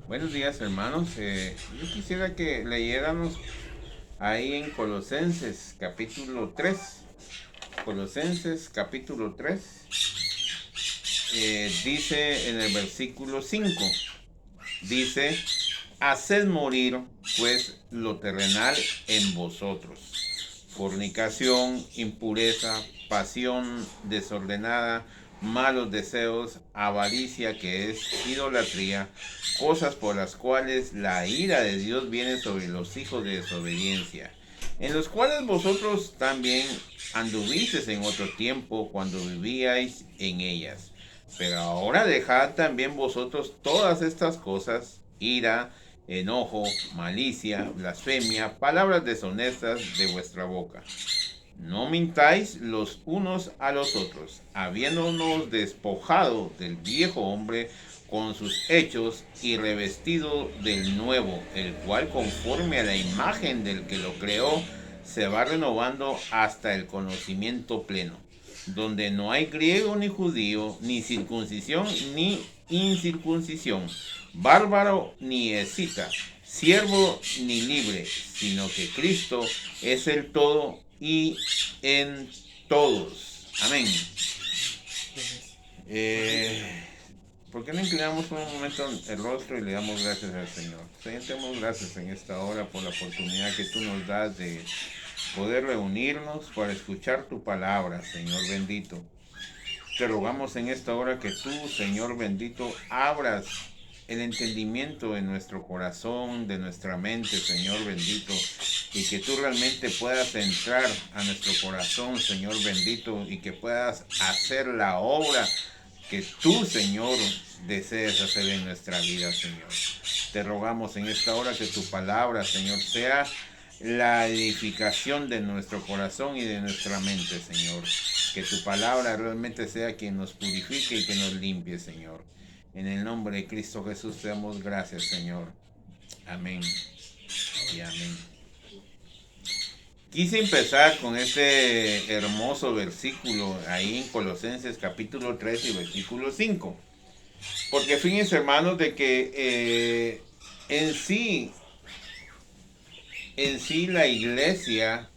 Buenos días, hermanos. Yo quisiera que leyéramos ahí en Colosenses capítulo 3. Colosenses capítulo 3 dice en el versículo 5, dice, haced morir pues lo terrenal en vosotros: fornicación, impureza, pasión desordenada, malos deseos, avaricia, que es idolatría, cosas por las cuales la ira de Dios viene sobre los hijos de desobediencia, en los cuales vosotros también anduvisteis en otro tiempo cuando vivíais en ellas. Pero ahora dejad también vosotros todas estas cosas: ira, enojo, malicia, blasfemia, palabras deshonestas de vuestra boca. No mintáis los unos a los otros, habiéndonos despojado del viejo hombre con sus hechos y revestido del nuevo, el cual conforme a la imagen del que lo creó se va renovando hasta el conocimiento pleno, donde no hay griego ni judío, ni circuncisión ni incircuncisión, bárbaro ni escita, siervo ni libre, sino que Cristo es el todo y en todos. Amén. Eh, ¿Por qué no inclinamos por un momento el rostro y le damos gracias al Señor? Señor, te damos gracias en esta hora por la oportunidad que tú nos das de poder reunirnos para escuchar tu palabra, Señor bendito. Te rogamos en esta hora que tú, Señor bendito, abras el entendimiento de nuestro corazón, de nuestra mente, Señor bendito, y que tú realmente puedas entrar a nuestro corazón, Señor bendito, y que puedas hacer la obra que tú, Señor, desees hacer en nuestra vida, Señor. Te rogamos en esta hora que tu palabra, Señor, sea la edificación de nuestro corazón y de nuestra mente, Señor. Que tu palabra realmente sea quien nos purifique y que nos limpie, Señor. En el nombre de Cristo Jesús te damos gracias, Señor. Amén y amén. Quise empezar con este hermoso versículo ahí en Colosenses capítulo 3 y versículo 5. Porque fíjense, hermanos, de que en sí la iglesia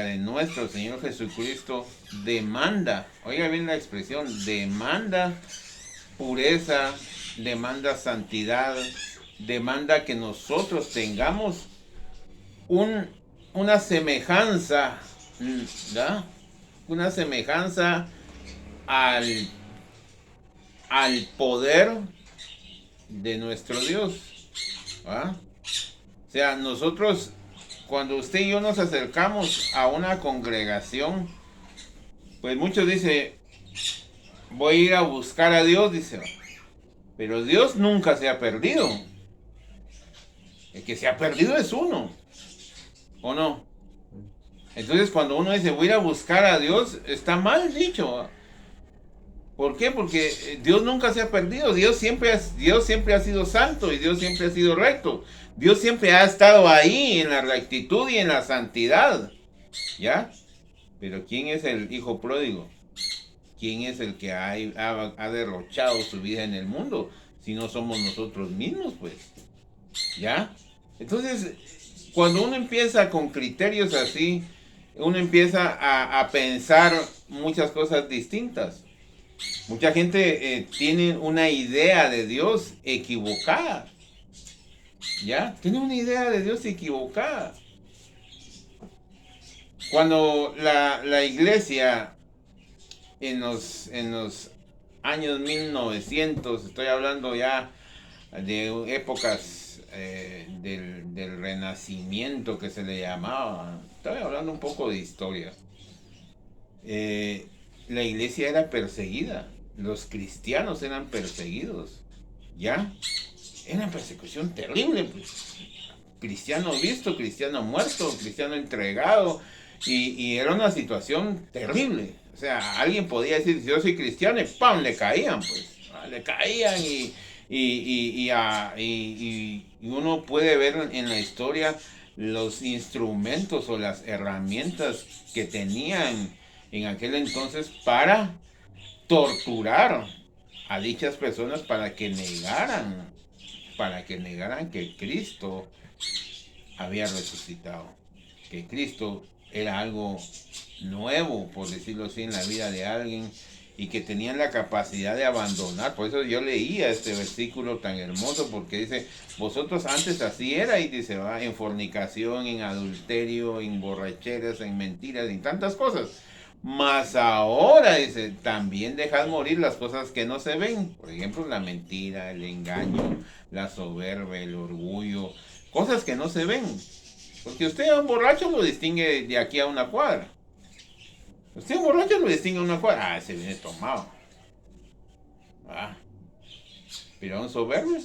de nuestro Señor Jesucristo demanda, oiga bien la expresión, demanda pureza, demanda santidad, demanda que nosotros tengamos un, una semejanza, ¿verdad? Una semejanza al, al poder de nuestro Dios, ¿verdad? O sea, nosotros, cuando usted y yo nos acercamos a una congregación, pues muchos dicen, voy a ir a buscar a Dios, dice, pero Dios nunca se ha perdido. El que se ha perdido es uno, ¿o no? Entonces cuando uno dice voy a ir a buscar a Dios, está mal dicho. ¿Por qué? Porque Dios nunca se ha perdido. Dios siempre ha sido santo y Dios siempre ha sido recto. Dios siempre ha estado ahí en la rectitud y en la santidad. ¿Ya? Pero ¿quién es el hijo pródigo? ¿Quién es el que ha derrochado su vida en el mundo? Si no somos nosotros mismos, pues. ¿Ya? Entonces, cuando uno empieza con criterios así, uno empieza a pensar muchas cosas distintas. Mucha gente tiene una idea de Dios equivocada. ¿Ya? Tiene una idea de Dios equivocada. Cuando la iglesia en los años 1900, estoy hablando ya de épocas del renacimiento que se le llamaba, estoy hablando un poco de historia. La iglesia era perseguida, los cristianos eran perseguidos, ¿ya? Era persecución terrible, pues. Cristiano visto, cristiano muerto, cristiano entregado, y era una situación terrible. O sea, alguien podía decir, yo soy cristiano, y ¡pam! Le caían, pues. Le caían y uno puede ver en la historia los instrumentos o las herramientas que tenían en aquel entonces para torturar, a dichas personas para que negaran que Cristo había resucitado, que Cristo era algo nuevo, por decirlo así, en la vida de alguien, y que tenían la capacidad de abandonar. Por eso yo leía este versículo tan hermoso, porque dice, vosotros antes así erais, dice, ¿va? En fornicación, en adulterio, en borracheras, en mentiras, en tantas cosas. Mas ahora, dice, también dejad morir las cosas que no se ven. Por ejemplo, la mentira, el engaño, la soberbia, el orgullo, cosas que no se ven. Porque usted a un borracho lo distingue de aquí a una cuadra. Usted a un borracho lo distingue a una cuadra. Ah, ese viene tomado. Ah, pero a un soberbio.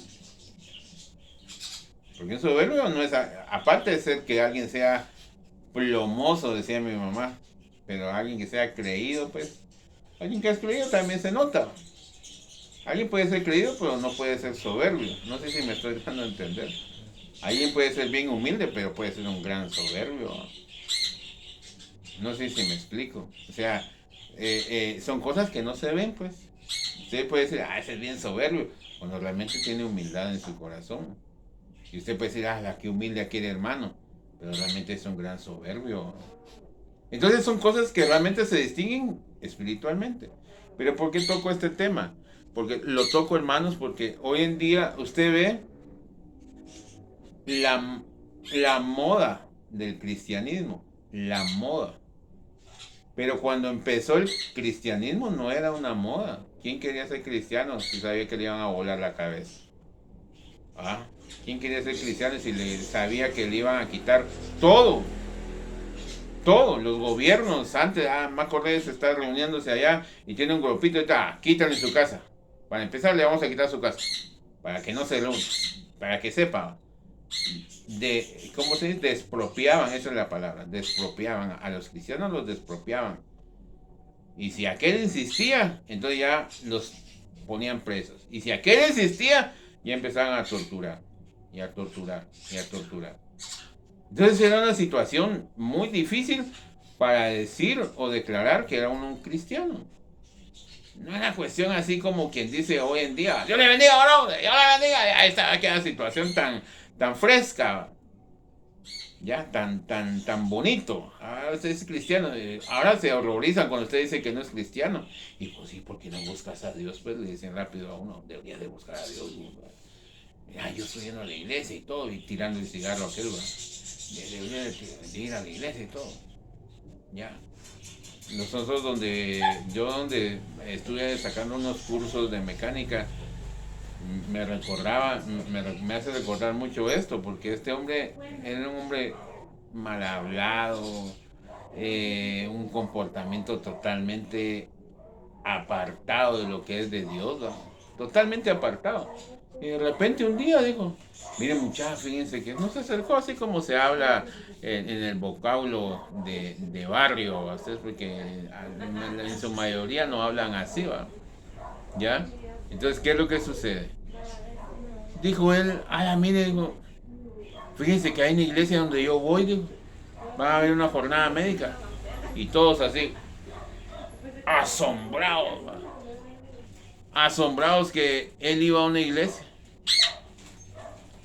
Porque un soberbio no es, aparte de ser que alguien sea plomoso, decía mi mamá, pero alguien que sea creído, pues, alguien que es creído también se nota. Alguien puede ser creído, pero no puede ser soberbio. No sé si me estoy dando a entender. Alguien puede ser bien humilde, pero puede ser un gran soberbio. No sé si me explico. O sea, son cosas que no se ven, pues. Usted puede decir, ah, ese es bien soberbio, cuando realmente tiene humildad en su corazón. Y usted puede decir, ah, qué humilde aquel hermano, pero realmente es un gran soberbio. Entonces son cosas que realmente se distinguen espiritualmente. Pero ¿por qué toco este tema? Porque lo toco, hermanos, porque hoy en día usted ve la, la moda del cristianismo. La moda. Pero cuando empezó el cristianismo no era una moda. ¿Quién quería ser cristiano si sabía que le iban a volar la cabeza? ¿Ah? ¿Quién quería ser cristiano si le sabía que le iban a quitar todo? Todo, los gobiernos, antes, me acordé de estar reuniéndose allá y tiene un grupito y está, quítale su casa. Para empezar le vamos a quitar su casa, para que no se lo, para que sepa. ¿Cómo se dice? Despropiaban, esa es la palabra, despropiaban, a los cristianos los despropiaban. Y si aquel insistía, entonces ya los ponían presos. Y si aquel insistía, ya empezaban a torturar, y a torturar, y a torturar. Entonces era una situación muy difícil para decir o declarar que era un cristiano. No era cuestión así como quien dice hoy en día, Dios le bendiga, varón, Dios le bendiga. Ahí está aquella situación tan fresca, ya, tan bonito. Ahora usted es cristiano. Ahora se horrorizan cuando usted dice que no es cristiano. Y pues sí, ¿por qué no buscas a Dios? Pues le dicen rápido a uno, debería de buscar a Dios. Yo estoy yendo a la iglesia y todo, y tirando el cigarro a aquel, debería de ir a la iglesia y todo. Ya. Nosotros donde estuve sacando unos cursos de mecánica, me hace recordar mucho esto, porque este hombre era un hombre mal hablado, un comportamiento totalmente apartado de lo que es de Dios, ¿no? Totalmente apartado. Y de repente un día dijo, miren muchachos, fíjense que no se acercó así como se habla en el vocablo de barrio, ¿sí? Porque en su mayoría no hablan así, ¿va? ¿Ya? Entonces, ¿qué es lo que sucede? Dijo él, mire, dijo, fíjense que hay una iglesia donde yo voy, dijo, va a haber una jornada médica. Y todos así, asombrados, ¿va? Asombrados que él iba a una iglesia.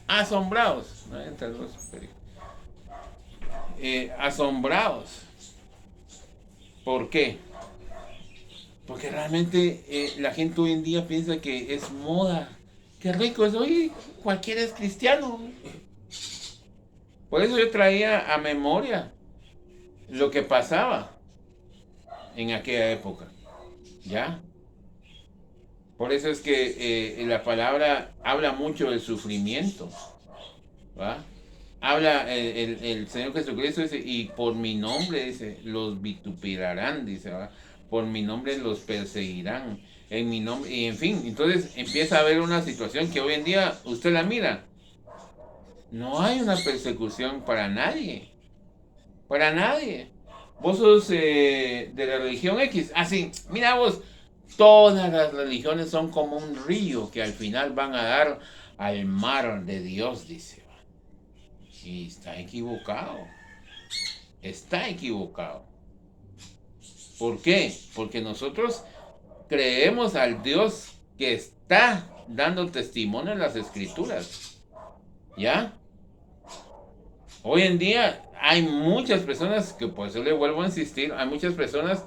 Asombrados, ¿no? Asombrados. ¿Por qué? Porque realmente la gente hoy en día piensa que es moda. Qué rico es, oye, cualquiera es cristiano. Por eso yo traía a memoria lo que pasaba en aquella época. ¿Ya? Por eso es que la palabra habla mucho del sufrimiento. ¿Va? Habla el Señor Jesucristo, dice, y por mi nombre, dice, los vituperarán, dice, ¿va? Por mi nombre los perseguirán, en mi nombre, y en fin, entonces empieza a haber una situación que hoy en día usted la mira, no hay una persecución para nadie. Vos sos de la religión X, así, mira vos, todas las religiones son como un río que al final van a dar al mar de Dios, dice. Y está equivocado. Está equivocado. ¿Por qué? Porque nosotros creemos al Dios que está dando testimonio en las escrituras. ¿Ya? Hoy en día hay muchas personas, que por eso le vuelvo a insistir, hay muchas personas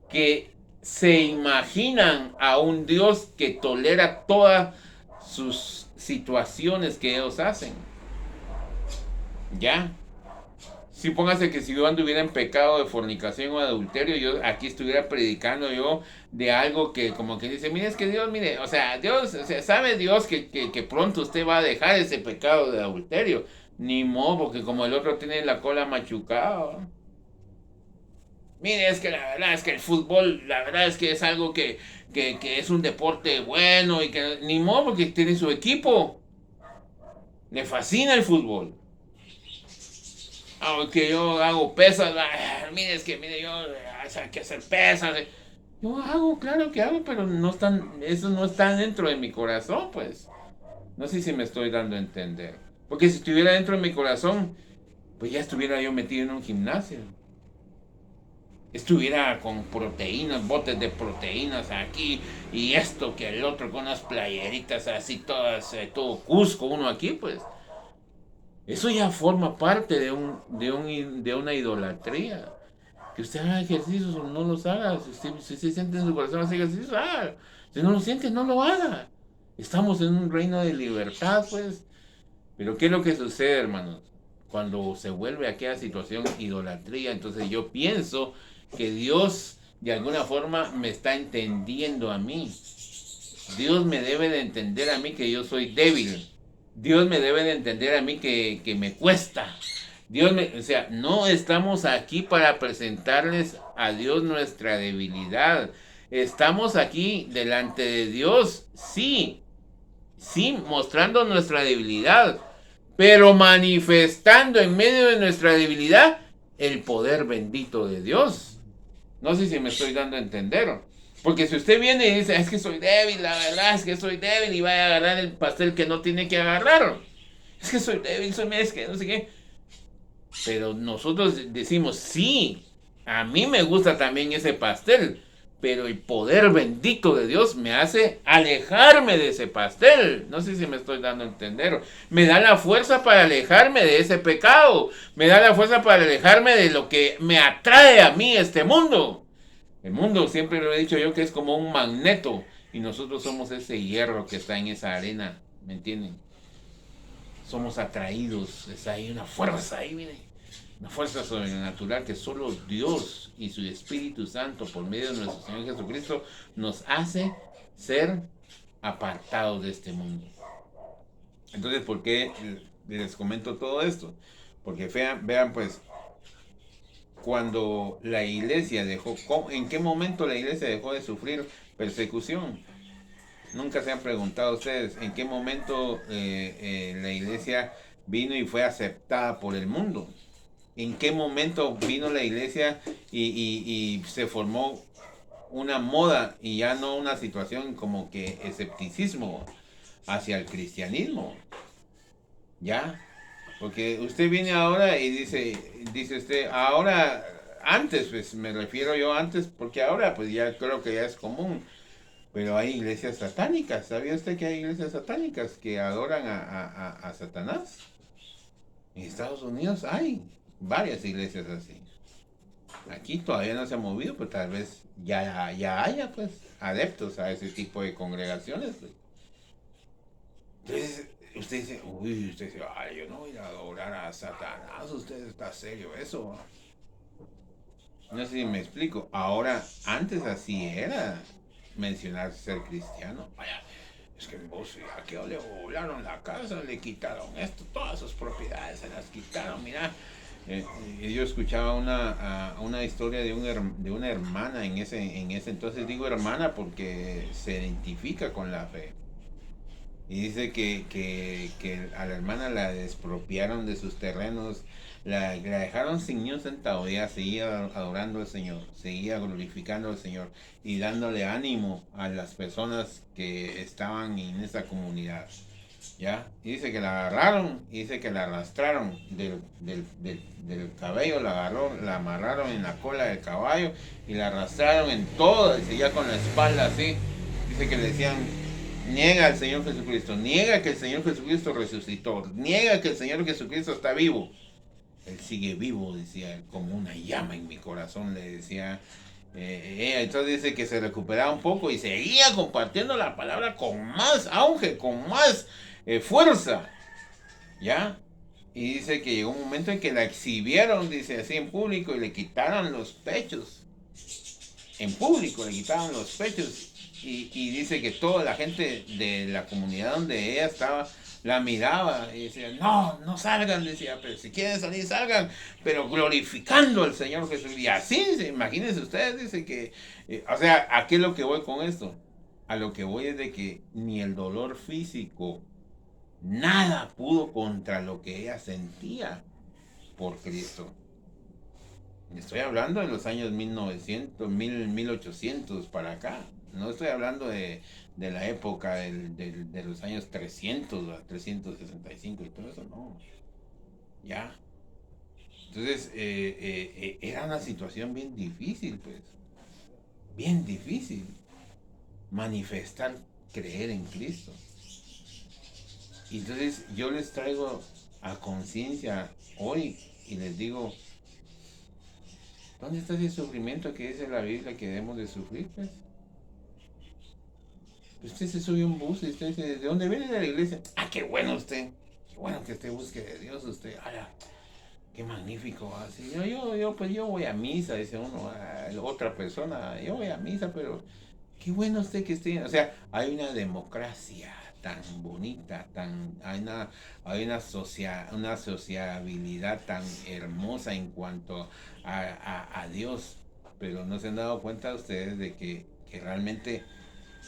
que se imaginan a un Dios que tolera todas sus situaciones que ellos hacen. ¿Ya? Si póngase que si yo anduviera en pecado de fornicación o adulterio, yo aquí estuviera predicando yo de algo que como que dice, mire, es que Dios, mire, o sea, Dios, o sea, sabe Dios que pronto usted va a dejar ese pecado de adulterio. Ni modo, porque como el otro tiene la cola machucada. Mire, es que la verdad es que el fútbol, la verdad es que es algo que es un deporte bueno y que ni modo porque tiene su equipo. Le fascina el fútbol. Aunque yo hago pesas, mire, es que mire, yo hay que hacer pesas. Yo hago, claro que hago, pero no están, eso no está dentro de mi corazón, pues. No sé si me estoy dando a entender. Porque si estuviera dentro de mi corazón, pues ya estuviera yo metido en un gimnasio. Estuviera con proteínas, botes de proteínas aquí y esto que el otro con unas playeritas así todas, todo Cusco, uno aquí, pues. Eso ya forma parte de una idolatría. Que usted haga ejercicios o no los haga. Si usted siente en su corazón hacer ejercicios, haga. Si no lo siente, no lo haga. Estamos en un reino de libertad, pues. Pero ¿qué es lo que sucede, hermanos? Cuando se vuelve aquella situación idolatría, entonces yo pienso que Dios de alguna forma me está entendiendo a mí. Dios me debe de entender a mí que yo soy débil. Dios me debe de entender a mí que me cuesta. O sea, no estamos aquí para presentarles a Dios nuestra debilidad. Estamos aquí delante de Dios, sí, sí, mostrando nuestra debilidad, pero manifestando en medio de nuestra debilidad el poder bendito de Dios. No sé si me estoy dando a entender. Porque si usted viene y dice, es que soy débil, la verdad es que soy débil, y va a agarrar el pastel que no tiene que agarrar. Es que soy débil, es que no sé qué. Pero nosotros decimos, sí, a mí me gusta también ese pastel, pero el poder bendito de Dios me hace alejarme de ese pastel. No sé si me estoy dando a entender. Me da la fuerza para alejarme de ese pecado. Me da la fuerza para alejarme de lo que me atrae a mí este mundo. El mundo, siempre lo he dicho yo, que es como un magneto. Y nosotros somos ese hierro que está en esa arena. ¿Me entienden? Somos atraídos. Está ahí una fuerza ahí, miren. Una fuerza sobrenatural que solo Dios y su Espíritu Santo, por medio de nuestro Señor Jesucristo, nos hace ser apartados de este mundo. Entonces, ¿por qué les comento todo esto? Porque vean pues, cuando la iglesia dejó, ¿en qué momento la iglesia dejó de sufrir persecución? Nunca se han preguntado ustedes en qué momento la iglesia vino y fue aceptada por el mundo. ¿En qué momento vino la iglesia y se formó una moda y ya no una situación como que escepticismo hacia el cristianismo? ¿Ya? Porque usted viene ahora y dice usted, ahora, antes, pues me refiero yo antes, porque ahora pues ya creo que ya es común, pero hay iglesias satánicas. ¿Sabía usted que hay iglesias satánicas que adoran a Satanás? En Estados Unidos hay varias iglesias así. Aquí todavía no se ha movido, pero tal vez ya haya pues adeptos a ese tipo de congregaciones. Pues. Entonces, usted dice, ay, yo no voy a adorar a Satanás, usted está serio eso. No sé si me explico. Ahora, antes así era mencionar ser cristiano. Vaya, es que vos, a que le volaron la casa, le quitaron esto, todas sus propiedades se las quitaron, mira. Yo escuchaba una historia de una hermana en ese entonces, digo hermana porque se identifica con la fe. Y dice que a la hermana la despropiaron de sus terrenos, la dejaron sin ni un centavo, ella seguía adorando al Señor, seguía glorificando al Señor y dándole ánimo a las personas que estaban en esa comunidad. ¿Ya? Y dice que la agarraron, y dice que la arrastraron del cabello, la amarraron en la cola del caballo y la arrastraron en todo, dice ya con la espalda así. Dice que le decían, niega al Señor Jesucristo, niega que el Señor Jesucristo resucitó, niega que el Señor Jesucristo está vivo. Él sigue vivo, decía, como una llama en mi corazón, le decía. Entonces dice que se recuperaba un poco y seguía compartiendo la palabra con más auge, con más fuerza, ¿ya? Y dice que llegó un momento en que la exhibieron, dice así, en público y le quitaron los pechos. En público le quitaron los pechos. Y dice que toda la gente de la comunidad donde ella estaba la miraba y decía, no, no salgan, decía, pero si quieren salir, salgan, pero glorificando al Señor Jesús. Y así, imagínense ustedes, dice que, o sea, ¿a qué es lo que voy con esto? A lo que voy es de que ni el dolor físico, nada pudo contra lo que ella sentía por Cristo. Estoy hablando de los años 1900, 1800 para acá. No estoy hablando de la época de los años 300 a 365 y todo eso, no. Ya. Entonces, era una situación bien difícil, pues. Bien difícil. Manifestar, creer en Cristo. Y entonces yo les traigo a conciencia hoy y les digo, ¿dónde está ese sufrimiento que dice la Biblia que debemos de sufrir, pues? Usted se sube a un bus y usted dice, ¿de dónde viene de la iglesia? Ah, qué bueno usted. Qué bueno que usted busque de Dios, usted. ¡Hala! Qué magnífico. Así, pues yo voy a misa, dice uno, otra persona, yo voy a misa, pero qué bueno usted que esté. O sea, hay una democracia tan bonita, una sociabilidad tan hermosa en cuanto a Dios. Pero no se han dado cuenta ustedes de que realmente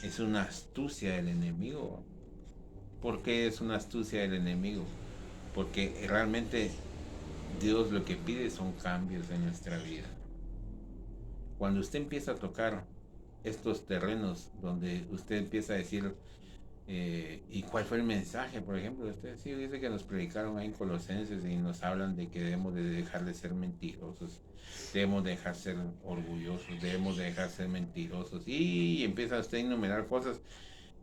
es una astucia del enemigo. ¿Por qué es una astucia del enemigo? Porque realmente Dios lo que pide son cambios en nuestra vida. Cuando usted empieza a tocar estos terrenos donde usted empieza a decir, ¿y cuál fue el mensaje? Por ejemplo, usted sí dice que nos predicaron ahí en Colosenses y nos hablan de que debemos de dejar de ser mentirosos, debemos de dejar de ser orgullosos, debemos de dejar de ser mentirosos, y empieza usted a enumerar cosas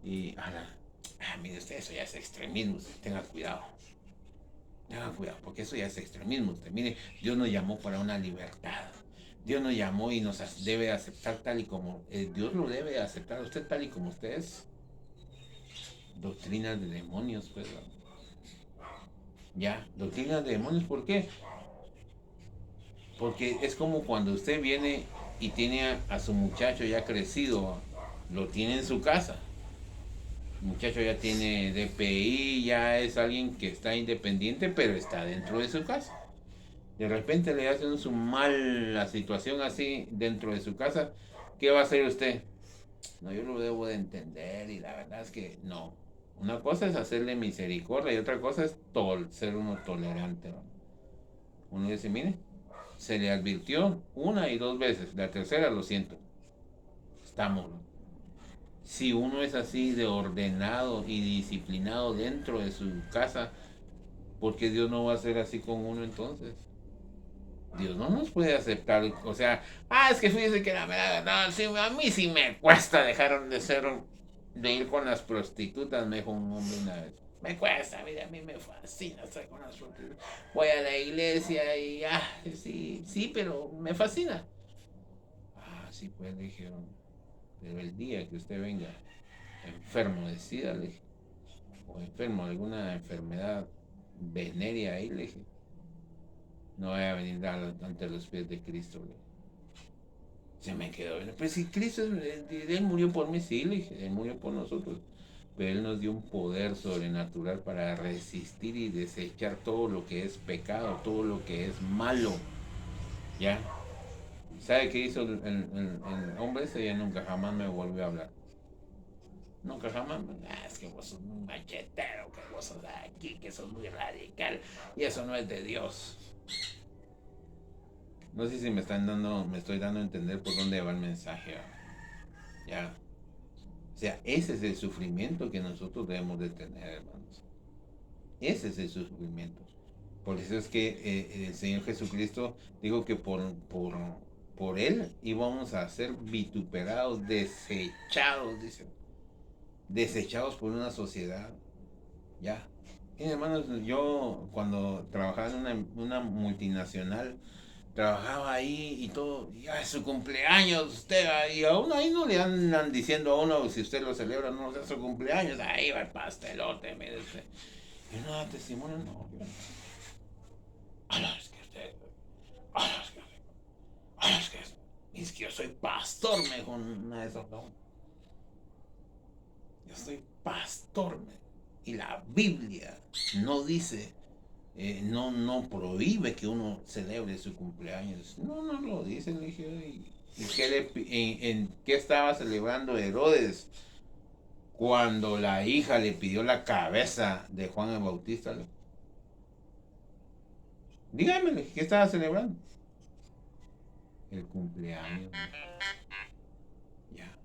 y, mire usted, eso ya es extremismo, tenga cuidado. Tenga cuidado, porque eso ya es extremismo. Usted, mire, Dios nos llamó para una libertad. Dios nos llamó y nos debe aceptar tal y como Dios lo debe aceptar a usted tal y como usted es. Doctrinas de demonios, pues. Ya, doctrinas de demonios, ¿por qué? Porque es como cuando usted viene y tiene a su muchacho ya crecido, lo tiene en su casa. El muchacho ya tiene DPI, ya es alguien que está independiente, pero está dentro de su casa. De repente le hacen su mala situación así dentro de su casa, ¿qué va a hacer usted? No, yo lo debo de entender y la verdad es que no. Una cosa es hacerle misericordia y otra cosa es ser uno tolerante, ¿no? Uno dice, mire, se le advirtió una y dos veces, la tercera lo siento, estamos, ¿no? Si uno es así de ordenado y disciplinado dentro de su casa, ¿por qué Dios no va a ser así con uno entonces? Dios no nos puede aceptar, o sea, es que fíjese que la verdad, sí, a mí sí me cuesta dejar de ir con las prostitutas, me dijo un hombre una vez. Me cuesta, mira, a mí me fascina estar con las prostitutas. Voy a la iglesia y, sí, sí, pero me fascina. Sí, pues le dijeron, pero el día que usted venga enfermo de SIDA, le dije, o enfermo de alguna enfermedad venérea ahí, le dije, no voy a venir ante los pies de Cristo. Se me quedó. Pues si Cristo, Él murió por mí, sí, le dije, Él murió por nosotros. Pero Él nos dio un poder sobrenatural para resistir y desechar todo lo que es pecado, todo lo que es malo. ¿Ya? ¿Sabe qué hizo el hombre ese? Ya nunca jamás me volvió a hablar. Nunca jamás. Es que vos sos un machetero, que vos sos de aquí, que sos muy radical. Y eso no es de Dios. No sé si me estoy dando a entender por dónde va el mensaje. Ya. O sea, ese es el sufrimiento que nosotros debemos de tener, hermanos. Ese es el sufrimiento. Por eso es que el Señor Jesucristo dijo que por Él íbamos a ser vituperados, desechados, dice. desechados por una sociedad. Ya. Y hermanos, yo cuando trabajaba en una multinacional, trabajaba ahí y todo, ya es su cumpleaños, usted, y a uno ahí no le andan diciendo a uno si usted lo celebra o no, es su cumpleaños, ahí va el pastelote, mire usted. Y uno da testimonio, no, yo no. Es que usted, es que, es que yo soy pastor, me dijo una de esas, no. Yo soy pastor, y la Biblia no dice, no prohíbe que uno celebre su cumpleaños. No lo dice, le dije. ¿Y en qué estaba celebrando Herodes cuando la hija le pidió la cabeza de Juan el Bautista? Dígame, ¿qué estaba celebrando? El cumpleaños. Ya.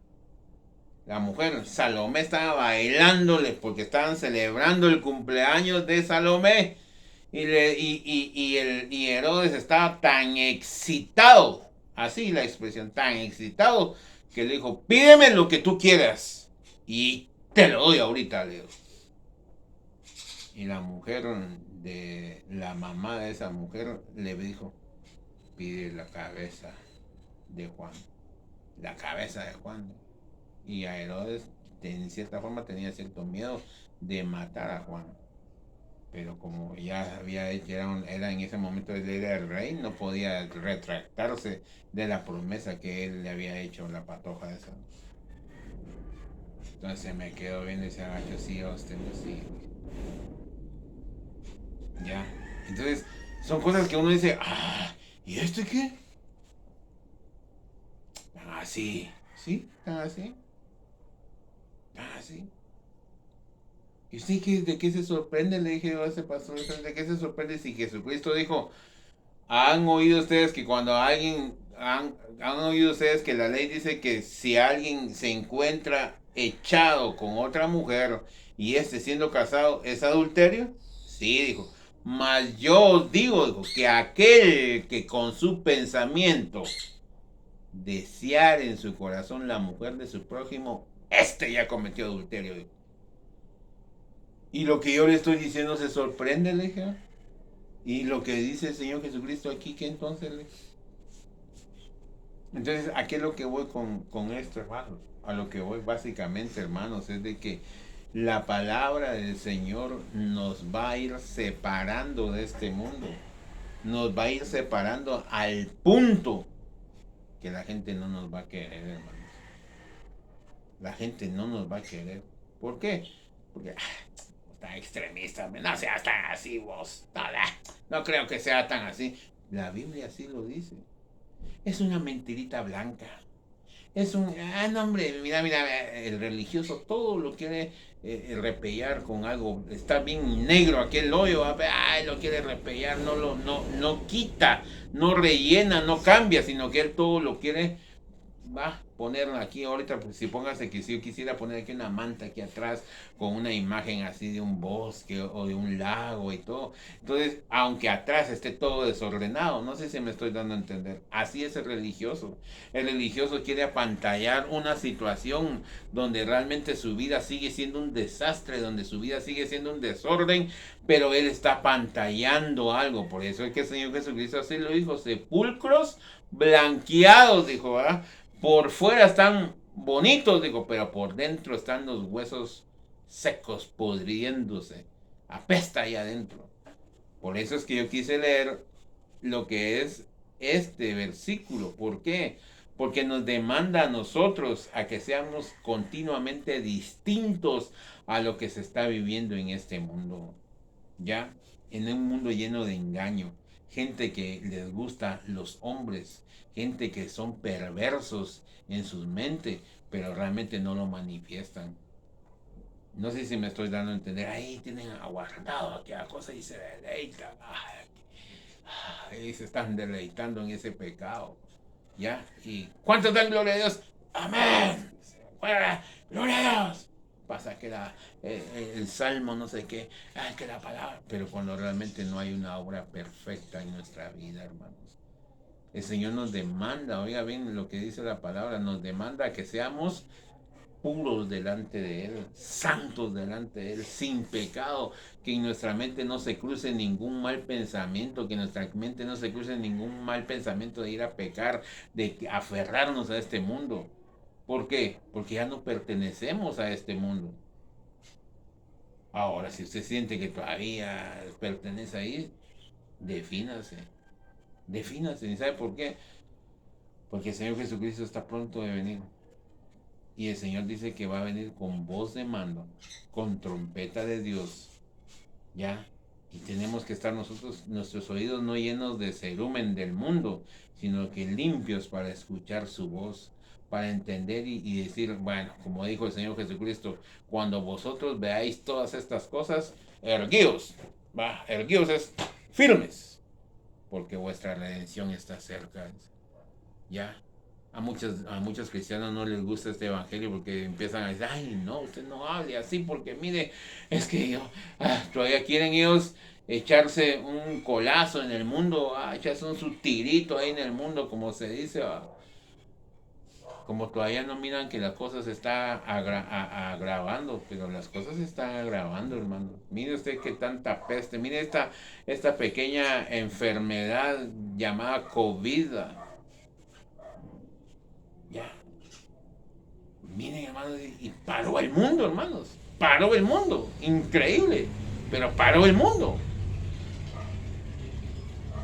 La mujer Salomé estaba bailándole porque estaban celebrando el cumpleaños de Salomé. Y Herodes estaba tan excitado, así la expresión, tan excitado, que le dijo, pídeme lo que tú quieras y te lo doy ahorita, Leo. Y la mujer la mamá de esa mujer le dijo, pide la cabeza de Juan, la cabeza de Juan. Y a Herodes, en cierta forma, tenía cierto miedo de matar a Juan. Pero como ya había hecho, era en ese momento él era el rey, no podía retractarse de la promesa que él le había hecho a la patoja esa. Entonces me quedo viendo y se agacho así, hostia, así. Ya. Entonces, son cosas que uno dice, ¿y esto qué? Así. ¿Sí? ¿Tan así? ¿Tan así? ¿Y usted de qué se sorprende? Le dije a ese pastor, ¿de qué se sorprende si Jesucristo dijo, ¿han oído ustedes que cuando han oído ustedes que la ley dice que si alguien se encuentra echado con otra mujer y siendo casado es adulterio? Sí, dijo. Mas yo os digo, que aquel que con su pensamiento desear en su corazón la mujer de su prójimo, ya cometió adulterio. Dijo. Y lo que yo le estoy diciendo se sorprende, le dije. Y lo que dice el Señor Jesucristo aquí, que entonces le... Entonces, ¿a qué es lo que voy con esto, hermanos? A lo que voy básicamente, hermanos, es de que la palabra del Señor nos va a ir separando de este mundo. Nos va a ir separando al punto que la gente no nos va a querer, hermanos. La gente no nos va a querer. ¿Por qué? Porque está extremista, no seas tan así vos. No creo que sea tan así. La Biblia así lo dice. Es una mentirita blanca. Es no hombre, mira, el religioso todo lo quiere repellar con algo. Está bien negro aquel hoyo, lo quiere repellar, no quita, no rellena, no cambia, sino que él todo lo quiere poner aquí ahorita, pues, si póngase que si yo quisiera poner aquí una manta aquí atrás con una imagen así de un bosque o de un lago y todo. Entonces, aunque atrás esté todo desordenado, no sé si me estoy dando a entender. Así es el religioso. El religioso quiere apantallar una situación donde realmente su vida sigue siendo un desastre, donde su vida sigue siendo un desorden, pero él está apantallando algo. Por eso es que el Señor Jesucristo así lo dijo, sepulcros blanqueados, dijo, ¿verdad? Por fuera están bonitos, digo, pero por dentro están los huesos secos, podriéndose. Apesta ahí adentro. Por eso es que yo quise leer lo que es este versículo. ¿Por qué? Porque nos demanda a nosotros a que seamos continuamente distintos a lo que se está viviendo en este mundo. ¿Ya? En un mundo lleno de engaño. Gente que les gusta los hombres, gente que son perversos en sus mentes, pero realmente no lo manifiestan. No sé si me estoy dando a entender. Ahí tienen aguardado aquella cosa y se deleitan. Y se están deleitando en ese pecado. ¿Ya? ¿Y cuántos dan gloria a Dios? Amén. Gloria a Dios. Pasa que el salmo no sé qué, que la palabra, pero cuando realmente no hay una obra perfecta en nuestra vida, hermanos. El Señor nos demanda, oiga bien lo que dice la palabra, nos demanda que seamos puros delante de Él, santos delante de Él, sin pecado, que en nuestra mente no se cruce ningún mal pensamiento, que en nuestra mente no se cruce ningún mal pensamiento de ir a pecar, de aferrarnos a este mundo. ¿Por qué? Porque ya no pertenecemos a este mundo. Ahora, si usted siente que todavía pertenece ahí, defínase, defínase. ¿Y sabe por qué? Porque el Señor Jesucristo está pronto de venir. Y el Señor dice que va a venir con voz de mando, con trompeta de Dios. ¿Ya? Y tenemos que estar nosotros, nuestros oídos no llenos de cerumen del mundo, sino que limpios para escuchar su voz, para entender y decir, bueno, como dijo el Señor Jesucristo, cuando vosotros veáis todas estas cosas, erguíos, erguíos es firmes, porque vuestra redención está cerca. ¿Ya? A muchos cristianos no les gusta este evangelio porque empiezan a decir, ay, no, usted no hable así porque mire, es que todavía quieren ellos echarse un colazo en el mundo, echarse un su tirito ahí en el mundo, como se dice, como todavía no miran que las cosas se están agravando, pero las cosas se están agravando, hermano. Mire usted qué tanta peste, mire esta pequeña enfermedad llamada COVID. Ya, miren, hermanos, y paró el mundo, hermanos. Paró el mundo. Increíble. Pero paró el mundo.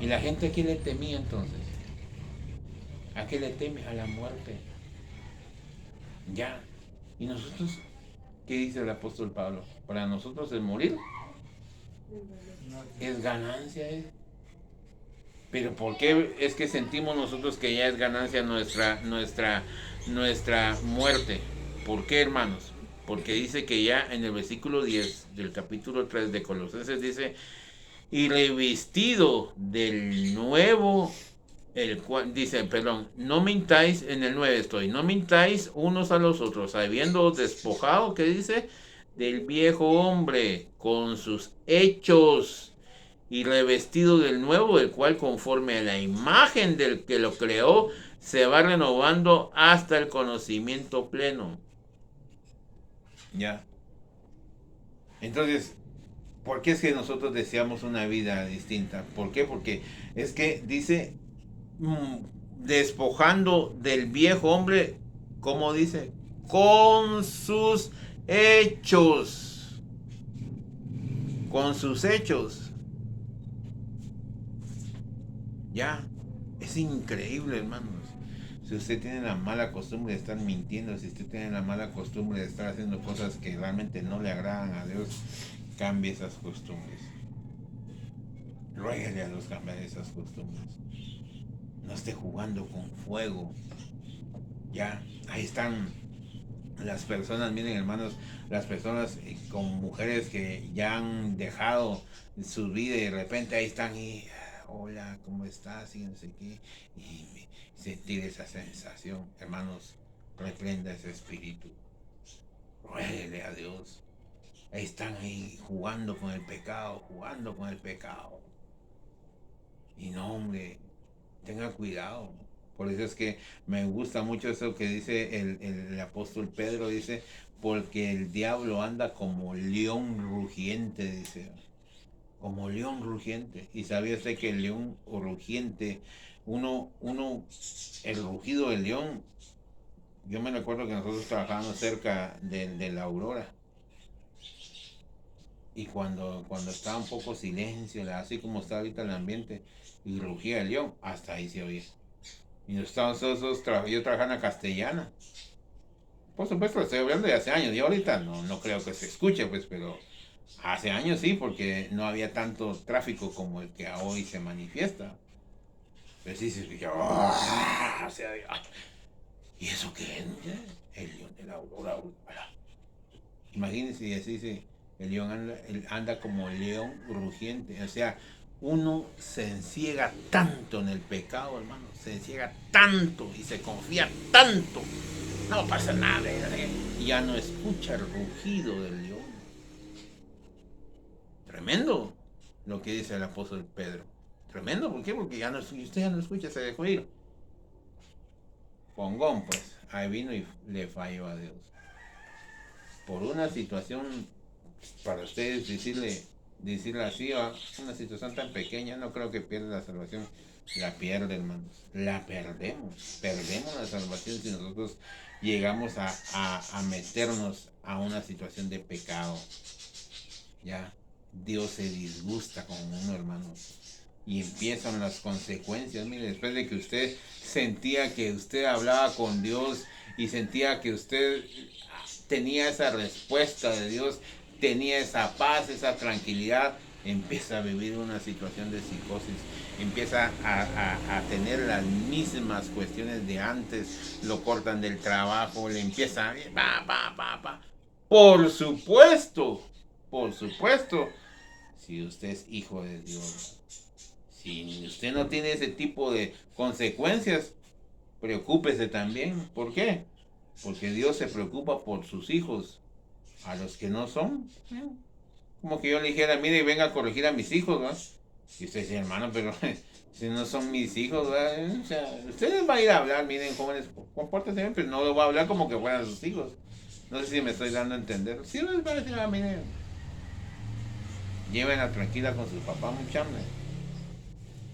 ¿Y la gente a qué le temía entonces? ¿A qué le teme? A la muerte. Ya. ¿Y nosotros qué dice el apóstol Pablo? Para nosotros el morir es ganancia. Pero ¿por qué es que sentimos nosotros que ya es ganancia nuestra muerte? ¿Por qué, hermanos? Porque dice que ya en el versículo 10 del capítulo 3 de Colosenses dice, y revestido del nuevo, el cual dice, perdón, no mintáis, en el 9 estoy, no mintáis unos a los otros, habiendo despojado, ¿qué dice? Del viejo hombre con sus hechos y revestido del nuevo, el cual conforme a la imagen del que lo creó, se va renovando hasta el conocimiento pleno. Ya. Entonces, ¿por qué es que nosotros deseamos una vida distinta? ¿Por qué? Porque es que dice, despojando del viejo hombre, ¿cómo dice? Con sus hechos. Con sus hechos. Ya. Es increíble, hermanos. Si usted tiene la mala costumbre de estar mintiendo, si usted tiene la mala costumbre de estar haciendo cosas que realmente no le agradan a Dios, cambie esas costumbres. Ruégale a Dios cambiar esas costumbres. No esté jugando con fuego. Ya, ahí están las personas, miren, hermanos, las personas con mujeres que ya han dejado su vida y de repente ahí están y hola, ¿cómo estás? Y no sé qué. Y sentir esa sensación, hermanos, reprenda ese espíritu. Ruégale a Dios. Ahí están ahí jugando con el pecado, jugando con el pecado. Y no, hombre, tenga cuidado. Por eso es que me gusta mucho eso que dice el apóstol Pedro, dice, porque el diablo anda como león rugiente, dice, como león rugiente. Y sabía usted que el león rugiente, el rugido del león, yo me recuerdo que nosotros trabajábamos cerca de la Aurora. Y cuando estaba un poco silencio, así como está ahorita el ambiente, y rugía el león, hasta ahí se oía. Y nosotros yo trabajaba en la Castellana. Por supuesto, estoy hablando de hace años. Y ahorita no creo que se escuche, pues, pero hace años sí, porque no había tanto tráfico como el que hoy se manifiesta. Pero sí se escuchaba. O sea, ¿y eso qué es? El león de la Aurora. Imagínense, y así el león anda como león rugiente. O sea, uno se enciega tanto en el pecado, hermano. Se enciega tanto y se confía tanto. No pasa nada. Y ya no escucha el rugido del león. Tremendo lo que dice el apóstol Pedro. Tremendo, ¿por qué? Porque usted ya no escucha, se dejó ir. Pongón, pues, ahí vino y le falló a Dios. por una situación, para ustedes decirle así, una situación tan pequeña, no creo que pierda la salvación. La pierde, hermanos. La perdemos. Perdemos la salvación si nosotros llegamos a meternos a una situación de pecado. Ya, Dios se disgusta con uno, hermano. Y empiezan las consecuencias. Mire, después de que usted sentía que usted hablaba con Dios y sentía que usted tenía esa respuesta de Dios, tenía esa paz, esa tranquilidad, empieza a vivir una situación de psicosis, empieza a tener las mismas cuestiones de antes, lo cortan del trabajo, le empieza pa. Por supuesto, si usted es hijo de Dios, si usted no tiene ese tipo de consecuencias, preocúpese también. ¿Por qué? Porque Dios se preocupa por sus hijos. A los que no son, como que yo le dijera, mire, venga a corregir a mis hijos, ¿no? Y usted dice, hermano, pero si no son mis hijos, ¿no? O sea, ustedes van a ir a hablar, miren, jóvenes, compórtense bien, pero no lo va a hablar como que fueran sus hijos. No sé si me estoy dando a entender. Si no les va a decir, miren, llévenla tranquila con sus papás, muchachos.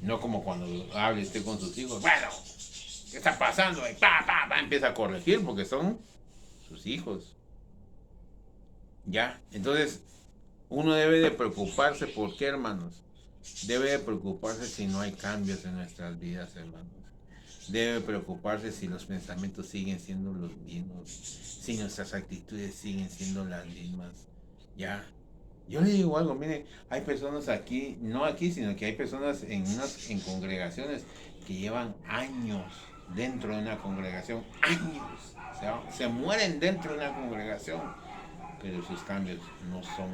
No como cuando hable usted con sus hijos. Bueno, ¿qué está pasando? Empieza a corregir porque son sus hijos. Ya, entonces uno debe de preocuparse. ¿Por qué, hermanos? Debe de preocuparse si no hay cambios en nuestras vidas, hermanos. Debe preocuparse si los pensamientos siguen siendo los mismos, si nuestras actitudes siguen siendo las mismas. Ya, yo le digo algo, mire, hay personas aquí, no aquí, sino que hay personas en congregaciones que llevan años dentro de una congregación, años, o sea, se mueren dentro de una congregación, pero sus cambios no son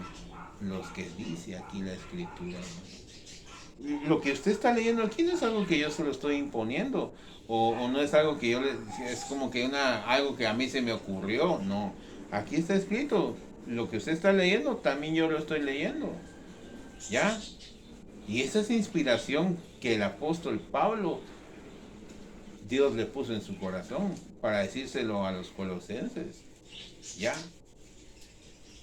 los que dice aquí la escritura. Lo que usted está leyendo aquí no es algo que yo se lo estoy imponiendo, o no es algo que yo es como que algo que a mí se me ocurrió, no, aquí está escrito. Lo que usted está leyendo, también yo lo estoy leyendo. ¿Ya? Y esa es inspiración que el apóstol Pablo, Dios le puso en su corazón para decírselo a los colosenses. ¿Ya?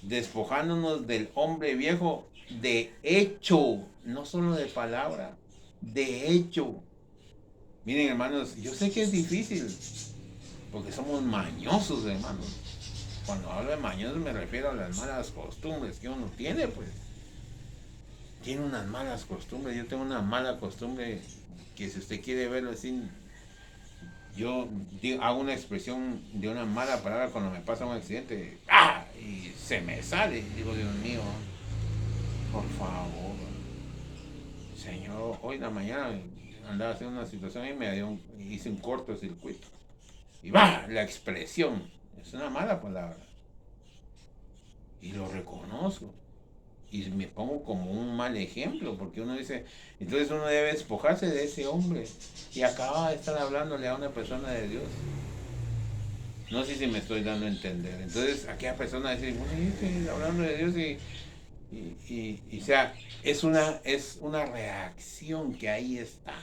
Despojándonos del hombre viejo de hecho, no solo de palabra, de hecho. Miren, hermanos, yo sé que es difícil, porque somos mañosos, hermanos. Cuando hablo de mañosos me refiero a las malas costumbres que uno tiene, pues. Tiene unas malas costumbres. Yo tengo una mala costumbre que, si usted quiere verlo así, yo hago una expresión de una mala palabra cuando me pasa un accidente. ¡Ah! Y se me sale. Digo, Dios mío, por favor, Señor, hoy en la mañana andaba haciendo una situación y hice un cortocircuito. Y va, la expresión es una mala palabra. Y lo reconozco. Y me pongo como un mal ejemplo, porque uno dice, entonces uno debe despojarse de ese hombre. Y acaba de estar hablándole a una persona de Dios. No sé si me estoy dando a entender. Entonces aquella persona dice, bueno, hablando de Dios o sea, es una reacción que ahí está.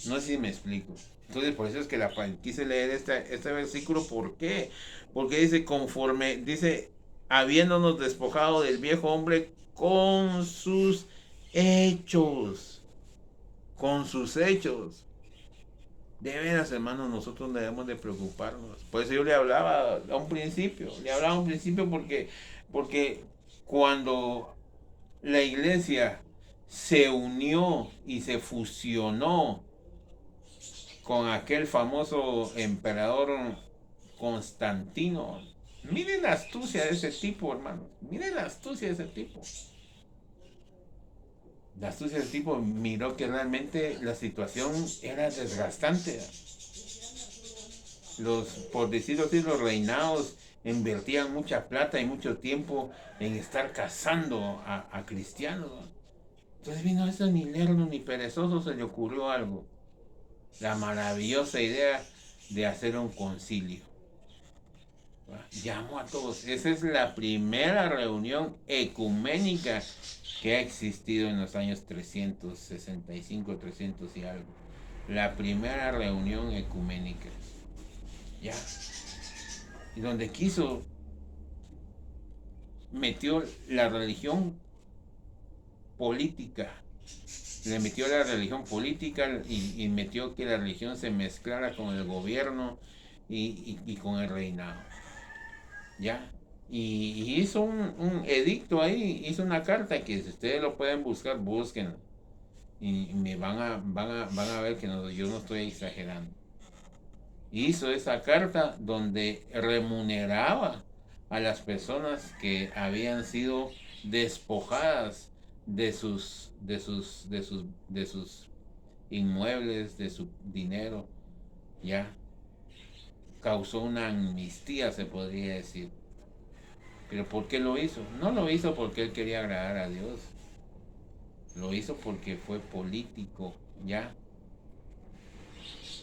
No sé si me explico. Entonces por eso es que quise leer este versículo. ¿Por qué? Porque dice, habiéndonos despojado del viejo hombre con sus hechos. Con sus hechos. De veras, hermanos, nosotros debemos de preocuparnos. Por eso yo le hablaba a un principio. Porque cuando la iglesia se unió y se fusionó con aquel famoso emperador Constantino. Miren la astucia de ese tipo, hermano. Miren la astucia de ese tipo. La astucia de ese tipo miró que realmente la situación era desgastante. Por decirlo así, los reinados invertían mucha plata y mucho tiempo en estar cazando a cristianos. Entonces vino a ese ni lerdo ni perezoso, se le ocurrió algo. La maravillosa idea de hacer un concilio. Llamó a todos. Esa es la primera reunión ecuménica que ha existido en los años 365, 300 y algo. La primera reunión ecuménica. Ya. Y donde quiso metió la religión política, le metió la religión política y metió que la religión se mezclara con el gobierno y con el reinado, ¿ya? Y hizo un edicto ahí, hizo una carta que si ustedes lo pueden buscar, busquen y me van a ver que no, yo no estoy exagerando. Hizo esa carta donde remuneraba a las personas que habían sido despojadas de sus inmuebles, de su dinero, ya causó una amnistía, se podría decir. Pero ¿por qué lo hizo? No lo hizo porque él quería agradar a Dios, lo hizo porque fue político, ya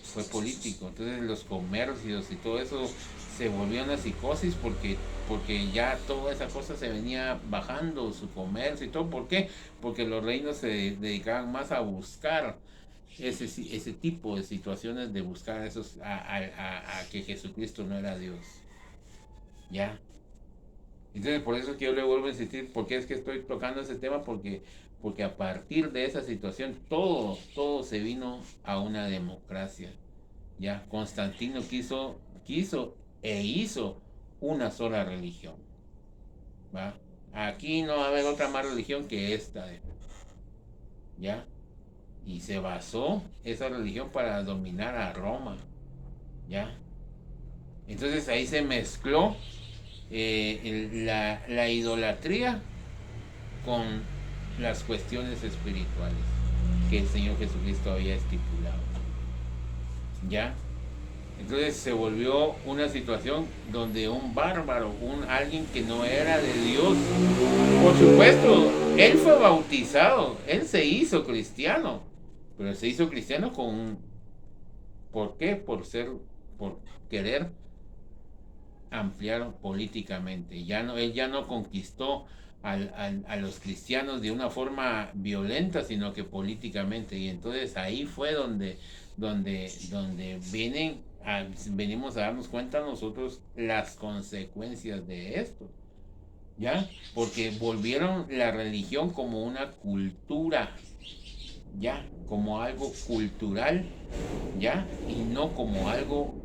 fue político. Entonces los comercios y todo eso se volvió una psicosis porque ya toda esa cosa se venía bajando, su comercio y todo. ¿Por qué? Porque los reinos se dedicaban más a buscar ese tipo de situaciones, de buscar esos a que Jesucristo no era Dios. Ya. Entonces por eso que yo le vuelvo a insistir, porque es que estoy tocando ese tema, porque a partir de esa situación todo se vino a una democracia. Ya, Constantino quiso e hizo una sola religión. ¿Va? Aquí no va a haber otra más religión que esta. ¿Ya? Y se basó esa religión para dominar a Roma. ¿Ya? Entonces ahí se mezcló la idolatría con las cuestiones espirituales que el Señor Jesucristo había estipulado. ¿Ya? Entonces se volvió una situación donde un bárbaro, alguien que no era de Dios, por supuesto, él fue bautizado, él se hizo cristiano, pero se hizo cristiano ¿por qué? Por querer ampliar políticamente. Él ya no conquistó a los cristianos de una forma violenta, sino que políticamente. Y entonces ahí fue donde venimos a darnos cuenta nosotros las consecuencias de esto. ¿Ya? Porque volvieron la religión como una cultura, ¿ya? Como algo cultural, ¿ya? Y no como algo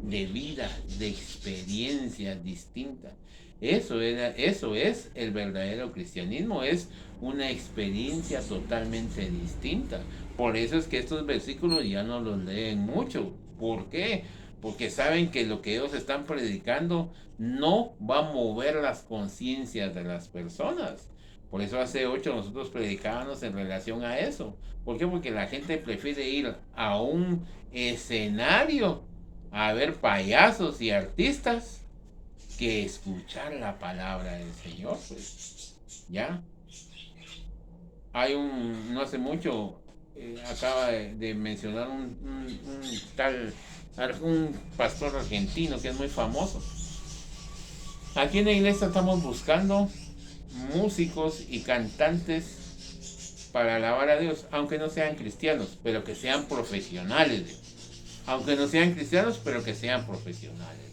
de vida, de experiencia distinta. Eso es el verdadero cristianismo, es una experiencia totalmente distinta. Por eso es que estos versículos ya no los leen mucho. ¿Por qué? Porque saben que lo que ellos están predicando no va a mover las conciencias de las personas. Por eso hace 8 nosotros predicábamos en relación a eso. ¿Por qué? Porque la gente prefiere ir a un escenario a ver payasos y artistas que escuchar la palabra del Señor, pues, ¿ya? No hace mucho, acaba de mencionar un pastor argentino que es muy famoso. Aquí en la iglesia estamos buscando músicos y cantantes para alabar a Dios, aunque no sean cristianos, pero que sean profesionales. Aunque no sean cristianos, pero que sean profesionales.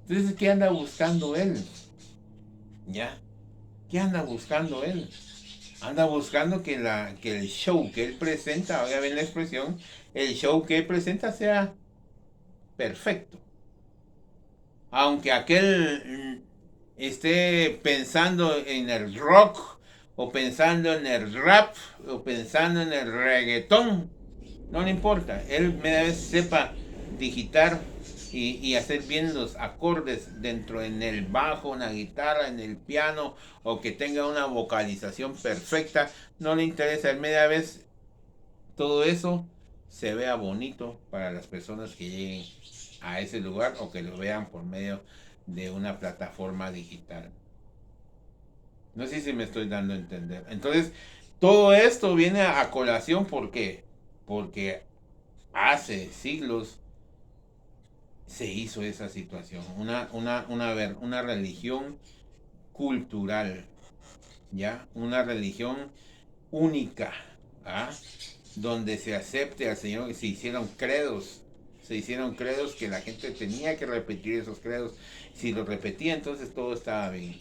Entonces, ¿qué anda buscando él? ¿Ya? ¿Qué anda buscando él? Anda buscando que el show que él presenta, oiga bien la expresión, el show que él presenta sea perfecto. Aunque aquel esté pensando en el rock, o pensando en el rap, o pensando en el reggaetón, no le importa. Él media vez sepa digitar y hacer bien los acordes dentro en el bajo, en la guitarra, en el piano, o que tenga una vocalización perfecta, no le interesa. Él media vez todo eso se vea bonito para las personas que lleguen a ese lugar o que lo vean por medio de una plataforma digital. No sé si me estoy dando a entender. Entonces, todo esto viene a colación, ¿por qué? Porque hace siglos se hizo esa situación, una religión cultural, ¿ya? Una religión única, ¿ah? Donde se acepte al Señor, se hicieron credos que la gente tenía que repetir esos credos. Si los repetía, entonces todo estaba bien.